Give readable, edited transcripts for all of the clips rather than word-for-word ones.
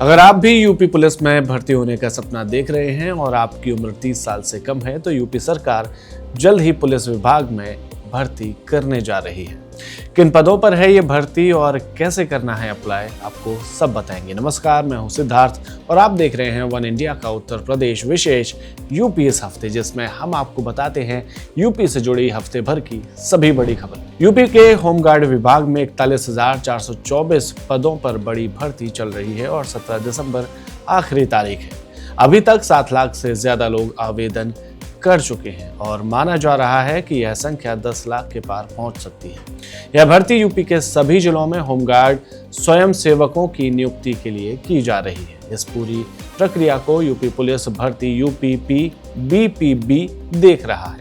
अगर आप भी यूपी पुलिस में भर्ती होने का सपना देख रहे हैं और आपकी उम्र 30 साल से कम है तो यूपी सरकार जल्द ही पुलिस विभाग में भर्ती करने जा रही है। किन पदों पर है ये भर्ती और कैसे करना है अप्लाई, आपको सब बताएंगे। नमस्कार, मैं हूं सिद्धार्थ और आप देख रहे हैं वन इंडिया का उत्तर प्रदेश विशेष यूपी इस हफ्ते, जिसमें हम आपको बताते हैं यूपी से जुड़ी हफ्ते भर की सभी बड़ी खबर। यूपी के होमगार्ड विभाग में 41,424 पदों पर बड़ी भर्ती चल रही है और 17 दिसंबर आखिरी तारीख है। अभी तक 7 लाख से ज्यादा लोग आवेदन कर चुके हैं और माना जा रहा है कि यह संख्या 10 लाख के पार पहुंच सकती है। यह भर्ती यूपी के सभी जिलों में होमगार्ड स्वयं सेवकों की नियुक्ति के लिए की जा रही है। इस पूरी प्रक्रिया को यूपी पुलिस भर्ती यूपीपी बीपीबी देख रहा है।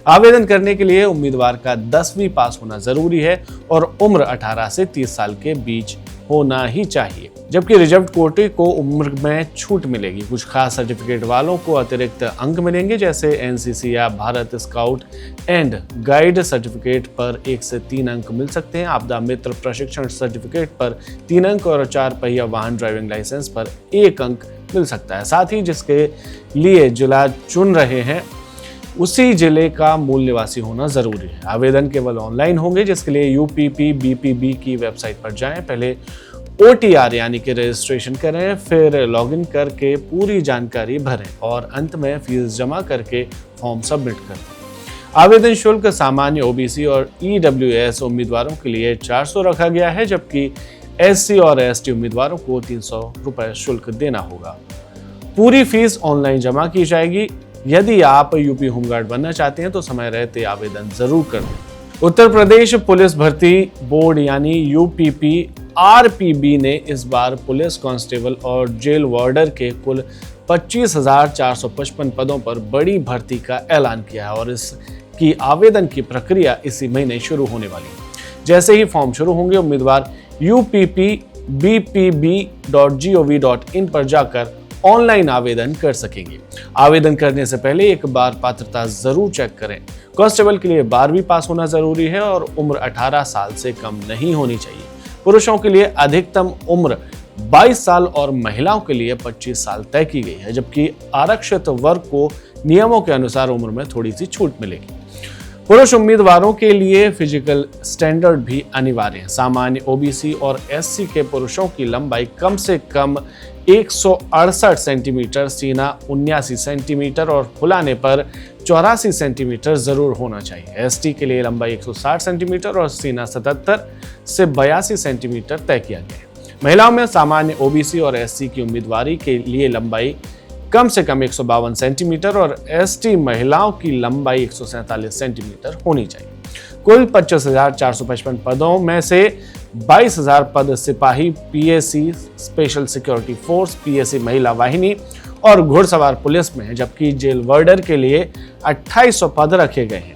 आवेदन करने के लिए उम्मीदवार का 10वीं पास होना जरूरी है और उम्र 18 से 30 साल के बीच होना ही चाहिए, जबकि रिजर्व कोटे को उम्र में छूट मिलेगी। कुछ खास सर्टिफिकेट वालों को अतिरिक्त अंक मिलेंगे, जैसे एनसीसी या Bharat scout and guide certificate पर 1 से 3 अंक मिल सकते हैं। आपदा मित्र प्रशिक्षण सर्टिफिकेट पर 3 अंक और 4 पहिया वाहन ड्राइविंग लाइसेंस पर 1 अंक मिल सकता है। साथ ही जिसके लिए जिला चुन रहे हैं उसी जिले का मूल निवासी होना जरूरी है। आवेदन केवल ऑनलाइन होंगे, जिसके लिए यूपीपी बीपीबी की वेबसाइट पर जाएं। पहले OTR यानी कि रजिस्ट्रेशन करें, फिर लॉगिन करके पूरी जानकारी भरें और अंत में फीस जमा करके फॉर्म सबमिट कर दें। आवेदन शुल्क सामान्य OBC और EWS उम्मीदवारों के लिए 400 रखा गया है, जबकि SC और ST उम्मीदवारों को 300 रुपए शुल्क देना होगा। पूरी फीस ऑनलाइन जमा की जाएगी। यदि आप यूपी होमगार्ड बनना चाहते हैं तो समय रहते आवेदन जरूर कर दें। उत्तर प्रदेश पुलिस भर्ती बोर्ड यानी यूपीपी RPB ने इस बार पुलिस कांस्टेबल और जेल वार्डर के कुल 25,455 पदों पर बड़ी भर्ती का ऐलान किया है और इसकी आवेदन की प्रक्रिया इसी महीने शुरू होने वाली है। जैसे ही फॉर्म शुरू होंगे, उम्मीदवार uppbpb.gov.in पर जाकर ऑनलाइन आवेदन कर सकेंगे। आवेदन करने से पहले एक बार पात्रता जरूर चेक करें। कांस्टेबल के लिए 12वीं पास होना जरूरी है और उम्र 18 साल से कम नहीं होनी चाहिए। पुरुषों के लिए अधिकतम उम्र 22 साल और महिलाओं के लिए 25 साल तय की गई है, जबकि आरक्षित वर्ग को नियमों के अनुसार उम्र में थोड़ी सी छूट मिलेगी। पुरुष उम्मीदवारों के लिए फिजिकल स्टैंडर्ड भी अनिवार्य है। सामान्य OBC और SC के पुरुषों की लंबाई कम से कम 168 सेंटीमीटर, सीना 79 सेंटीमीटर और फुलाने पर 84 सेंटीमीटर जरूर होना चाहिए। ST के लिए लंबाई 160 सेंटीमीटर और सीना 77 से 82 सेंटीमीटर तय किया गया है। महिलाओं में सामान्य OBC और SC की उम्मीदवारी के लिए लंबाई कम से कम 152 सेंटीमीटर और ST महिलाओं की लंबाई 147 सेंटीमीटर होनी चाहिए। कुल 25,455 पदों में से 22,000 पद सिपाही PAC special security force PAC महिला वाहिनी और घुड़सवार पुलिस में है, जबकि जेल वार्डर के लिए 2800 पद रखे गए हैं।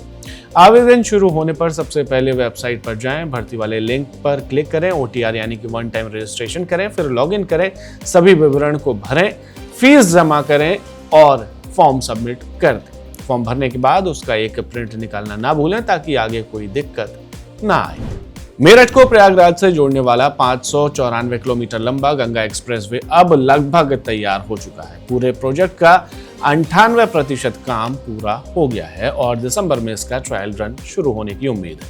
आवेदन शुरू होने पर सबसे पहले वेबसाइट पर जाएं, भर्ती वाले लिंक पर क्लिक करें, OTR यानी कि 1 टाइम रजिस्ट्रेशन करें, फिर लॉगिन करें, सभी विवरण को भरें, फीस जमा करें और फॉर्म सबमिट कर दें। फॉर्म भरने के बाद उसका एक प्रिंट निकालना ना भूलें ताकि आगे कोई दिक्कत ना आए। मेरठ को प्रयागराज से जोड़ने वाला 594 किलोमीटर लंबा गंगा एक्सप्रेसवे अब लगभग तैयार हो चुका है। पूरे प्रोजेक्ट का 98% काम पूरा हो गया है और दिसंबर में इसका ट्रायल रन शुरू होने की उम्मीद है।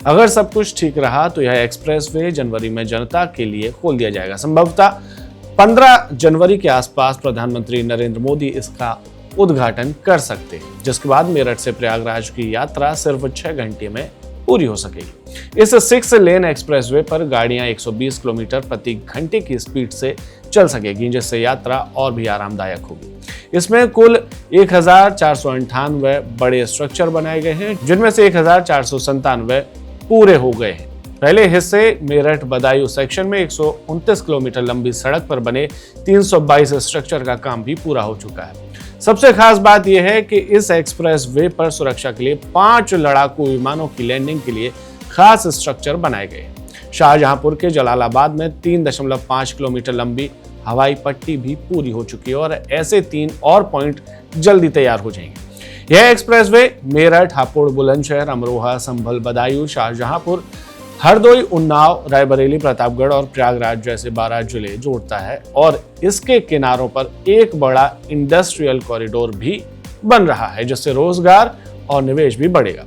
अगर सब कुछ ठीक रहा तो यह एक्सप्रेसवे जनवरी में जनता के लिए खोल दिया जाएगा। संभवतः 15 जनवरी के आसपास प्रधानमंत्री नरेंद्र मोदी इसका उद्घाटन कर सकते हैं, जिसके बाद मेरठ से प्रयागराज की यात्रा सिर्फ 6 घंटे में पूरी हो सकेगी। इस 6 लेन एक्सप्रेसवे पर गाड़ियां 120 किलोमीटर प्रति घंटे की स्पीड से चल सकेगी, जिससे यात्रा और भी आरामदायक होगी। इसमें कुल 1,498 बड़े स्ट्रक्चर बनाए गए हैं, जिनमें से 1,497 पूरे हो गए हैं। पहले हिस्से मेरठ बदायूं सेक्शन में 129 किलोमीटर लंबी सड़क पर बने 322 स्ट्रक्चर का काम भी पूरा हो चुका है। सबसे खास बात यह है कि इस एक्सप्रेस वे पर सुरक्षा के लिए 5 लड़ाकू विमानों की लैंडिंग के लिए खास स्ट्रक्चर बनाए गए। शाहजहांपुर के जलालाबाद में 3.5 किलोमीटर लंबी हवाई पट्टी भी पूरी हो चुकी है और ऐसे 3 और पॉइंट जल्दी तैयार हो जाएंगे। यह एक्सप्रेसवे मेरठ, हापुड़, बुलंदशहर, अमरोहा, संभल, बदायूं, शाहजहांपुर, हरदोई, उन्नाव, रायबरेली, प्रतापगढ़ और प्रयागराज जैसे 12 जिले जोड़ता है और इसके किनारों पर एक बड़ा इंडस्ट्रियल कॉरिडोर भी बन रहा है, जिससे रोजगार और निवेश भी बढ़ेगा।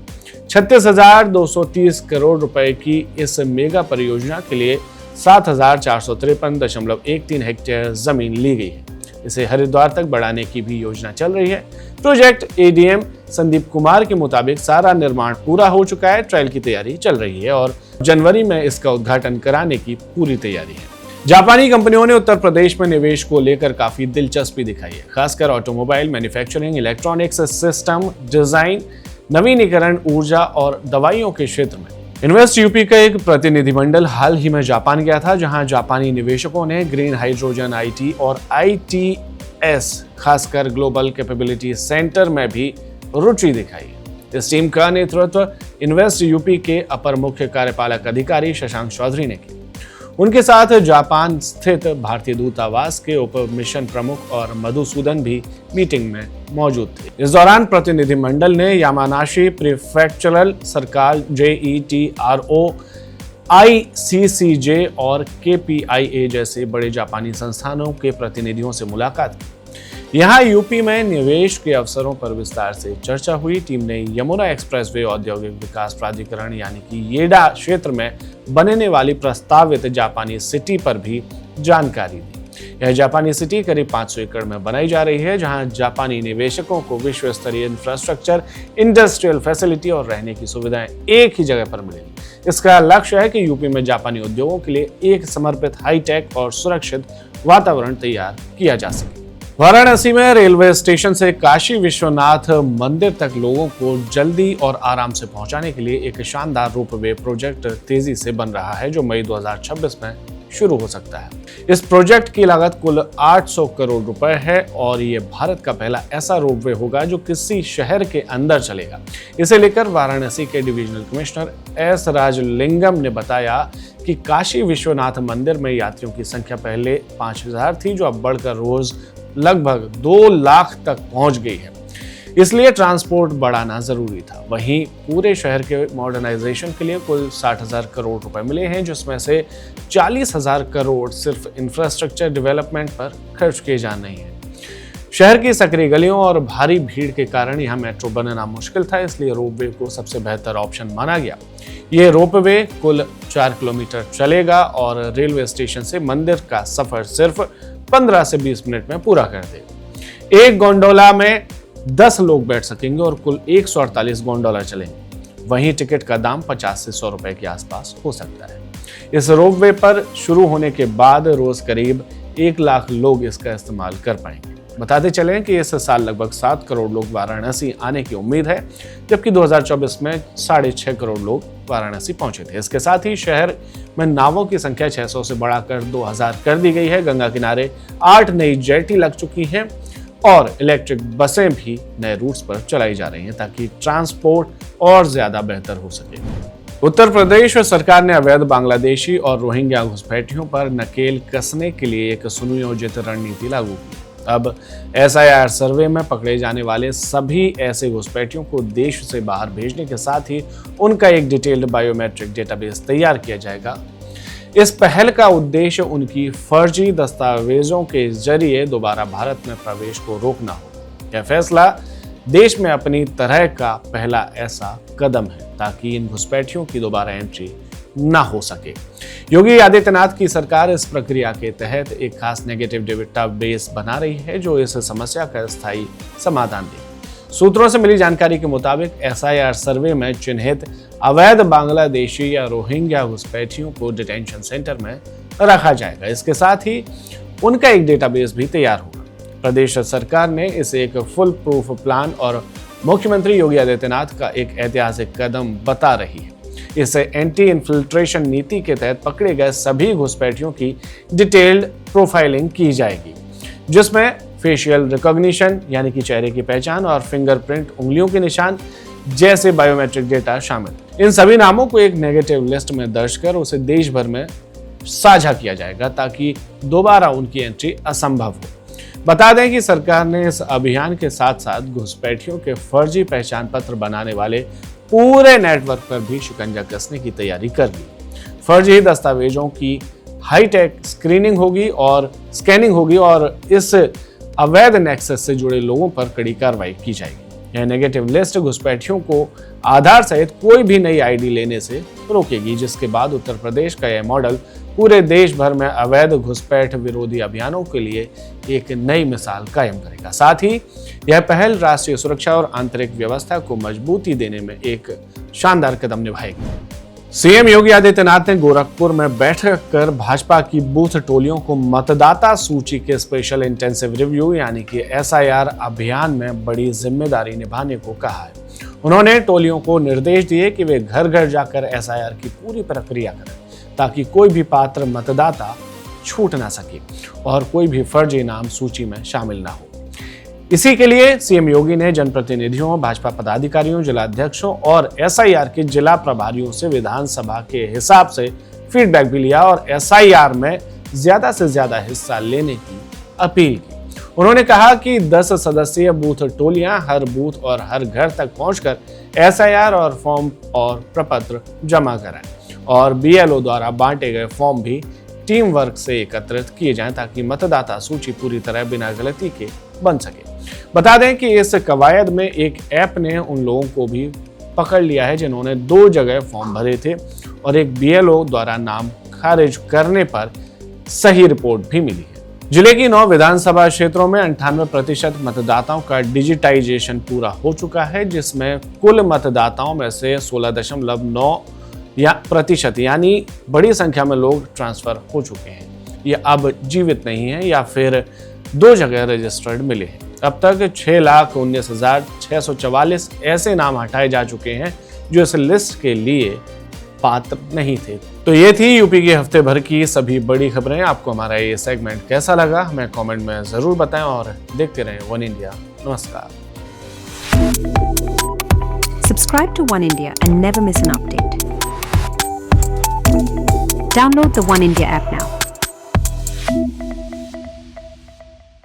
36,230 करोड़ रुपए की इस मेगा परियोजना के लिए 7,453.13 हेक्टेयर जमीन ली गई है। इसे हरिद्वार तक बढ़ाने की भी योजना चल रही है। प्रोजेक्ट एडीएम संदीप कुमार के मुताबिक सारा निर्माण पूरा हो चुका है, ट्रायल की तैयारी चल रही है और जनवरी में इसका उद्घाटन कराने की पूरी तैयारी है। जापानी कंपनियों ने उत्तर प्रदेश में निवेश को लेकर काफी दिलचस्पी दिखाई है, खासकर automobile, manufacturing, electronics system design, नवीनीकरण ऊर्जा और दवाइयों के क्षेत्र में। इन्वेस्ट यूपी का एक प्रतिनिधिमंडल हाल ही में जापान गया था, जहां जापानी निवेशकों ने ग्रीन हाइड्रोजन आईटी और आईटीएस खासकर ग्लोबल कैपेबिलिटी सेंटर में भी रुचि दिखाई। इस टीम का नेतृत्व इन्वेस्ट यूपी के अपर मुख्य कार्यपालक अधिकारी शशांक चौधरी ने किया। उनके साथ जापान स्थित भारतीय दूतावास के उप मिशन प्रमुख और मधुसूदन भी मीटिंग में मौजूद थे। इस दौरान प्रतिनिधिमंडल ने यामानाशी प्रीफेक्चरल सरकार, JETRO, ICCJ और KPIA जैसे बड़े जापानी संस्थानों के प्रतिनिधियों से मुलाकात की। यहाँ यूपी में निवेश के अवसरों पर विस्तार से चर्चा हुई। टीम ने यमुना एक्सप्रेसवे औद्योगिक विकास प्राधिकरण यानी कि येडा क्षेत्र में बनने वाली प्रस्तावित जापानी सिटी पर भी जानकारी दी। यह जापानी सिटी करीब 500 एकड़ में बनाई जा रही है, जहां जापानी निवेशकों को विश्व स्तरीय इंफ्रास्ट्रक्चर, इंडस्ट्रियल फैसिलिटी और रहने की सुविधाएं एक ही जगह पर मिलेगी। इसका लक्ष्य है कि यूपी में जापानी उद्योगों के लिए एक समर्पित, हाईटेक और सुरक्षित वातावरण तैयार किया जा सके। वाराणसी में रेलवे स्टेशन से काशी विश्वनाथ मंदिर तक लोगों को जल्दी और आराम से पहुंचाने के लिए एक शानदार रोपवे प्रोजेक्ट तेजी से बन रहा है, जो मई 2026 में शुरू हो सकता है। इस प्रोजेक्ट की लागत कुल 800 करोड़ रुपए है और ये भारत का पहला ऐसा रोपवे होगा जो किसी शहर के अंदर चलेगा। इसे लेकर वाराणसी के डिविजनल कमिश्नर एस राजलिंगम ने बताया कि काशी विश्वनाथ मंदिर में यात्रियों की संख्या पहले 5,000 थी, जो अब बढ़कर रोज लगभग 2 लाख तक पहुंच गई है। इसलिए ट्रांसपोर्ट बढ़ाना जरूरी था। वहीं पूरे शहर के मॉडर्नाइजेशन के लिए कुल 60,000 करोड़ रुपए मिले हैं, जिसमें से 40,000 करोड़ सिर्फ इंफ्रास्ट्रक्चर डेवलपमेंट पर खर्च किए जाने हैं। शहर की सकरी गलियों और भारी भीड़ के कारण यहाँ मेट्रो बनना मुश्किल था, इसलिए रोपवे को सबसे बेहतर ऑप्शन माना गया। ये रोपवे कुल 4 किलोमीटर चलेगा और रेलवे स्टेशन से मंदिर का सफर सिर्फ 15 से 20 मिनट में पूरा कर देगा। एक गोंडोला में 10 लोग बैठ सकेंगे और कुल 148 गोंडोला चलेंगे। वहीं टिकट का दाम 50 से 100 रुपए के आसपास हो सकता है। इस रोपवे पर शुरू होने के बाद रोज करीब 1 लाख लोग इसका इस्तेमाल कर पाएंगे। बताते चलें कि इस साल लगभग 7 करोड़ लोग वाराणसी आने की उम्मीद है, जबकि 2024 में 6.5 करोड़ लोग वाराणसी पहुंचे थे। इसके साथ ही शहर में नावों की संख्या 600 से बढ़ाकर 2000 कर दी गई है। गंगा किनारे 8 नई जेटी लग चुकी हैं और इलेक्ट्रिक बसें भी नए रूट्स पर चलाई जा रही हैं, ताकि ट्रांसपोर्ट और ज्यादा बेहतर हो सके। उत्तर प्रदेश सरकार ने अवैध बांग्लादेशी और रोहिंग्या घुसपैठियों पर नकेल कसने के लिए एक सुनियोजित रणनीति लागू की। अब SIR सर्वे में पकड़े जाने वाले सभी ऐसे घुसपैठियों को देश से बाहर भेजने के साथ ही उनका एक डिटेल्ड बायोमेट्रिक डेटाबेस तैयार किया जाएगा। इस पहल का उद्देश्य उनकी फर्जी दस्तावेजों के जरिए दोबारा भारत में प्रवेश को रोकना होगा। यह फैसला देश में अपनी तरह का पहला ऐसा कदम है, ताकि इन घुसपैठियों की दोबारा एंट्री ना हो सके। योगी आदित्यनाथ की सरकार इस प्रक्रिया के तहत एक खास नेगेटिव डेटाबेस बना रही है, जो इस समस्या का स्थायी समाधान दे। सूत्रों से मिली जानकारी के मुताबिक SIR सर्वे में चिन्हित अवैध बांग्लादेशी या रोहिंग्या घुसपैठियों को डिटेंशन सेंटर में रखा जाएगा। इसके साथ ही उनका एक डेटाबेस भी तैयार होगा। प्रदेश सरकार ने इसे एक फुल प्रूफ प्लान और मुख्यमंत्री योगी आदित्यनाथ का एक ऐतिहासिक कदम बता रही है। इस एंटी इन्फिल्ट्रेशन नीति के तहत पकड़े गए सभी घुसपैठियों की डिटेल्ड प्रोफाइलिंग की जाएगी, जिसमें फेशियल रिकॉग्निशन यानी कि चेहरे की पहचान और फिंगरप्रिंट, उंगलियों के निशान जैसे बायोमेट्रिक डेटा शामिल। इन सभी नामों को एक नेगेटिव लिस्ट में दर्ज कर उसे देश भर में साझा किया जाएगा, ताकि दोबारा उनकी एंट्री असंभव हो। बता दें कि सरकार ने इस अभियान के साथ साथ घुसपैठियों के फर्जी पहचान पत्र बनाने वाले पूरे नेटवर्क पर भी शिकंजा कसने की तैयारी कर ली। फर्जी दस्तावेजों की हाईटेक स्क्रीनिंग होगी और स्कैनिंग होगी और इस अवैध नेक्सस से जुड़े लोगों पर कड़ी कार्रवाई की जाएगी। यह नेगेटिव लिस्ट घुसपैठियों को आधार सहित कोई भी नई आईडी लेने से रोकेगी, जिसके बाद उत्तर प्रदेश का यह मॉडल पूरे देश भर में अवैध घुसपैठ विरोधी अभियानों के लिए एक नई मिसाल कायम करेगा। साथ ही यह पहल राष्ट्रीय सुरक्षा और आंतरिक व्यवस्था को मजबूती देने में एक शानदार कदम निभाएगी। सीएम योगी आदित्यनाथ ने गोरखपुर में बैठक कर भाजपा की बूथ टोलियों को मतदाता सूची के स्पेशल इंटेंसिव रिव्यू यानी कि एसआईआर अभियान में बड़ी जिम्मेदारी निभाने को कहा है। उन्होंने टोलियों को निर्देश दिए कि वे घर घर जाकर एसआईआर की पूरी प्रक्रिया करें ताकि कोई भी पात्र मतदाता छूट ना सके और कोई भी फर्जी नाम सूची में शामिल ना हो। इसी के लिए सीएम योगी ने जनप्रतिनिधियों, भाजपा पदाधिकारियों, जिलाध्यक्षों और एसआईआर के जिला प्रभारियों से विधानसभा के हिसाब से फीडबैक भी लिया और एसआईआर में ज्यादा से ज्यादा हिस्सा लेने की अपील की। उन्होंने कहा कि 10 सदस्यीय बूथ टोलियां हर बूथ और हर घर तक पहुंचकर एसआईआर और फॉर्म और प्रपत्र जमा कराएं और बीएलओ द्वारा बांटे गए फॉर्म भी टीम वर्क से एकत्रित किए जाएं ताकि मतदाता सूची पूरी तरह बिना गलती के बन सके। बता दें कि इस कवायद में एक ऐप ने उन लोगों को भी पकड़ लिया है जिन्होंने 2 जगह फॉर्म भरे थे और एक बीएलओ द्वारा नाम खारिज करने पर सही रिपोर्ट भी मिली है। जिले की 9 विधानसभा क्षेत्रों में 98% मतदाताओं का डिजिटाइजेशन पूरा हो चुका है, जिसमें कुल मतदाताओं में से 16.9% यानी बड़ी संख्या में लोग ट्रांसफर हो चुके हैं। ये अब जीवित नहीं है या फिर 2 जगह रजिस्टर्ड मिले हैं। अब तक 6,19,644 ऐसे नाम हटाए जा चुके हैं जो इस लिस्ट के लिए पात्र नहीं थे। तो ये थी यूपी के हफ्ते भर की सभी बड़ी खबरें। आपको हमारा ये सेगमेंट कैसा लगा हमें कमेंट में जरूर बताएं और देखते रहें वन इंडिया। नमस्कार। Subscribe to One India and never miss an update. Download the One India app now.